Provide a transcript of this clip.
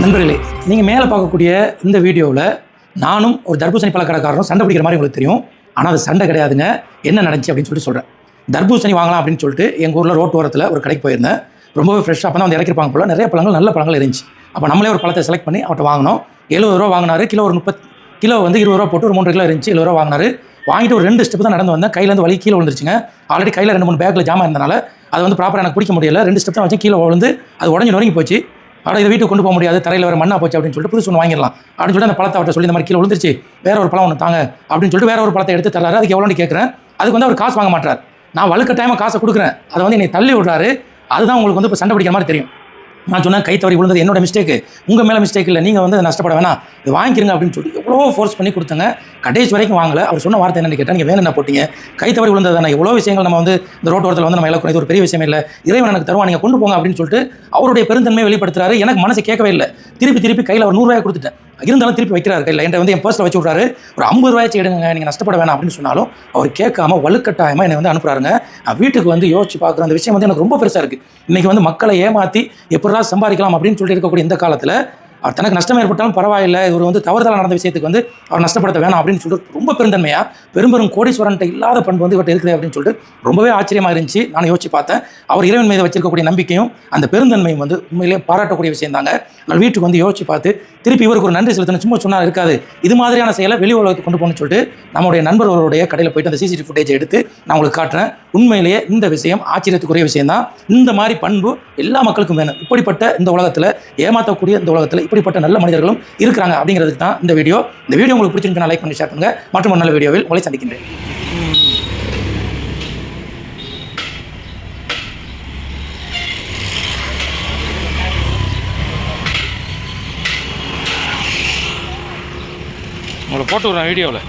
நண்பர்களே, நீங்கள் மேலே பார்க்கக்கூடிய இந்த வீடியோவில் நானும் ஒரு தர்பூசணி பழக்கடைக்காரரும் சண்டை பிடிக்கிற மாதிரி உங்களுக்கு தெரியும். ஆனால் அது சண்டை கிடையாதுங்க. என்ன நடந்துச்சு அப்படின்னு சொல்கிறேன். தர்பூசணி வாங்கலாம் அப்படின்னு சொல்லிட்டு எங்கள் ஊரில் ரோட்டு ஓரத்தில் ஒரு கடைக்கு போயிருந்தேன். ரொம்பவே ஃப்ரெஷ்ஷாக அப்போ தான் வந்து இறக்கிருப்பாங்க போல். நிறைய பழங்கள், நல்ல பழங்கள் இருந்துச்சு. அப்போ நம்மளே ஒரு பழத்தை செலக்ட் பண்ணி அவர்கிட்ட வாங்கினோம். 70 ரூபா வாங்கினாரு. கிலோ ஒரு 30 கிலோ வந்து 20 ரூபா போட்டு ஒரு 3 கிலோ இருந்துச்சு. 70 ரூபா வாங்கினாரு. வாங்கிட்டு ஒரு 2 ஸ்டெப் தான் நடந்து வந்தேன். கையிலேருந்து வலி கீழே விழுந்துருச்சுங்க. ஆல்ரெடி கையில் 2-3 பேக்கில் ஜாமான் இருந்தனால அதை வந்து ப்ராப்பராக எனக்கு பிடிக்க முடியல. 2 ஸ்டெப் தான் வச்சு கீழே விழுந்து அது உடஞ்சி நொறுங்கி போச்சு. ஆனால் இதை வீட்டுக்கு கொண்டு போக முடியாது, தரையில் வேறு மண்ணா போச்சு அப்படின்னு சொல்லிட்டு புதுசு ஒன்று வாங்கிடலாம் அப்படின்னு சொல்லிட்டு அந்த பழத்தை அவர்கிட்ட சொல்லி இந்த மாதிரி கீழே விழுந்துருச்சு, வேற ஒரு பழம் ஒன்று தாங்க அப்படின்னு சொல்லிட்டு வேற ஒரு பழத்தை எடுத்து தர்றாரு. அதுக்கு எவ்வளோன்னு கேட்குறேன். அதுக்கு வந்து அவர் காசு வாங்க மாட்டார். நான் வலுக்கட்டாயமாக காசை கொடுக்குறேன். அதை வந்து என்னை தள்ளி விடுறாரு. அதுதான் உங்களுக்கு வந்து இப்போ சண்டை பிடிக்கிற மாதிரி தெரியும். நான் சொன்னேன், கை தவறி விழுந்தது என்னோட மிஸ்டேக்கு, உங்கள் மேலே மிஸ்டேக் இல்லை, நீங்கள் வந்து நஷ்டப்பட வேணாம், இது வாங்கிக்கிறங்க அப்படின்னு சொல்லி எவ்வளோ ஃபோர்ஸ் பண்ணி கொடுத்தங்க. கடைசி வரைக்கும் வாங்கலை. அவர் சொன்ன வார்த்தை என்னன்னு கேட்டால், நீங்கள் வேணும் என்ன போட்டீங்க, கை தவறி விழுந்தது தானே, எவ்வளோ விஷயங்கள் நம்ம வந்து இந்த ரோட்டு ஓரத்தில் வந்து நம்ம எல்லாம் இது ஒரு பெரிய விஷயமே இல்லை, இறைவன் எனக்கு தருவான், நீங்கள் கொண்டு போங்க அப்படின்னு சொல்லிட்டு அவருடைய பெருந்தன்மையை வெளிப்படுத்துறாரு. எனக்கு மனசு கேட்கவே இல்லை. திருப்பி கையில் ஒரு 100 ரூபாய் கொடுத்துட்டேன். இருந்தாலும் திருப்பி வைக்கிறாரு கையில். என்கிட்ட வந்து என் பர்ஸில் வச்சு விட்றாரு. ஒரு 50 ரூபாய்ச்சி எடுங்க, நீங்கள் நஷ்டப்பட வேணாம் அப்படின்னு சொன்னாலும் அவர் கேட்காம வலுக்கட்டாயமாக என்னை வந்து அனுப்புறாருங்க. நான் வீட்டுக்கு வந்து யோசிச்சு பார்க்குற அந்த விஷயம் வந்து எனக்கு ரொம்ப பெருசாக இருக்குது. இன்றைக்கி வந்து மக்களை ஏமாற்றி எப்படிலாம் சம்பாதிக்கலாம் அப்படின்னு சொல்லிட்டு இருக்கக்கூடிய இந்த காலத்தில் அவர் தனக்கு நஷ்டம் ஏற்பட்டாலும் பரவாயில்லை, இவர் வந்து தவறுதலாக நடந்த விஷயத்துக்கு வந்து அவர் நஷ்டப்படுத்த வேணாம் அப்படின்னு சொல்லிட்டு ரொம்ப பெருந்தன்மையாக பெரும் கோடீஸ்வரன்ட்ட இல்லாத பண்பு வந்து இவர்கிட்ட இருக்குது அப்படின்னு சொல்லிட்டு ரொம்பவே ஆச்சரியமாக இருந்துச்சு. நான் யோசிச்சு பார்த்தேன். அவர் இறைவன் மீது வச்சிருக்கக்கூடிய நம்பிக்கையும் அந்த பெருந்தன்மையும் வந்து உண்மையிலேயே பாராட்டக்கூடிய விஷயம் தாங்க. நான் வீட்டுக்கு வந்து யோசிச்சு பார்த்து திருப்பி இவருக்கு ஒரு நன்றி செலுத்தணும். சும்மா சொன்னால் இருக்காது, இது மாதிரியான செயலை வெளி உலகத்துக்கு கொண்டு போகணும்னு சொல்லிட்டு நம்முடைய நண்பர்களுடைய கடையில் போயிட்டு அந்த சிசிடிவி ஃபுட்டேஜை எடுத்து நான் உங்களுக்கு காட்டுறேன். உண்மையிலேயே இந்த விஷயம் ஆச்சரியத்துக்குரிய விஷயம் தான். இந்த மாதிரி பண்பு எல்லா மக்களுக்கும் வேணும். இப்படிப்பட்ட இந்த உலகத்தில், ஏமாற்றக்கூடிய இந்த உலகத்தில் இப்படிப்பட்ட நல்ல மனிதர்களும் இருக்கிறாங்க அப்படிங்கிறதுக்கு தான் இந்த வீடியோ. இந்த வீடியோ உங்களுக்கு பிடிச்சிருந்துச்சுன்னா லைக் பண்ணி ஷேர் பண்ணுங்க. மற்றும் ஒரு நல்ல வீடியோவில் உங்களை சந்திக்கின்றேன். உங்களை போட்டு விடுறேன் வீடியோவில்.